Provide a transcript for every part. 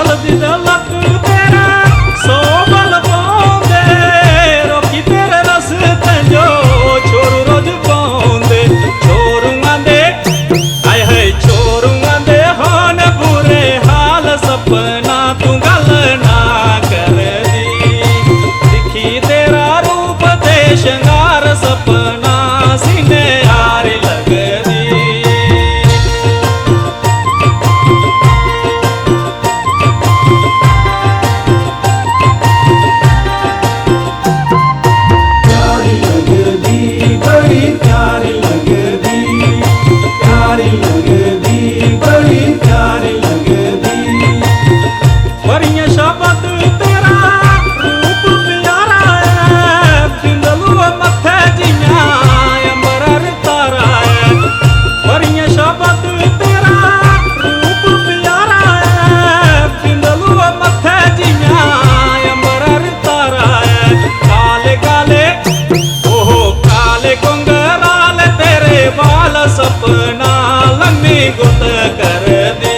बलदी दलक तेरा सो बल पाउंदे रोकी तेरे रस्ते जो छोरू रोज पाउंदे छोरुआं दे आए हाय छोरुआं दे होन बुरे हाल सपना तू गल ना कर दी दिखी तेरा रूप ते शंगार सपना सीने यार लगदी वरियां शबद तेरा रूप प्यारा है बिंदलू मथे जियां अंबर तारा है वरियां शबद तेरा रूप प्यारा है बिंदलू मथे जियां अंबर तारा है काले काले ओहो काले कुंगराल तेरे बाल सपना लम्मी गुत कर दी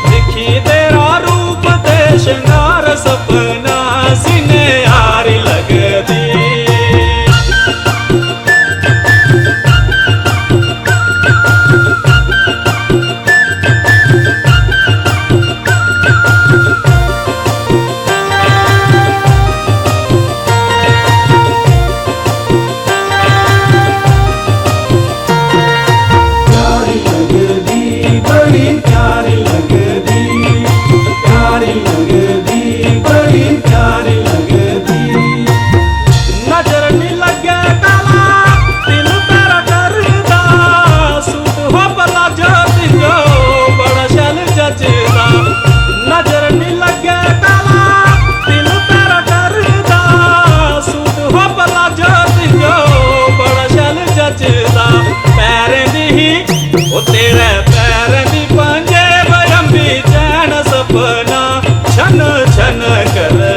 दिखी तेरा रूप ते शंगार सपना सीने यार लगदी नजर नी लगे काला दिल तेरा करदा सूट हो भला जो बड़ा शैल जचदा नजर नी लगे काला दिल तेरा करदा सूट हो भला जो बड़ा शैल जचदा पैरें दी ही ओ तेरे पैरें दी पंजे बरंबी चैन सपना छन छन कर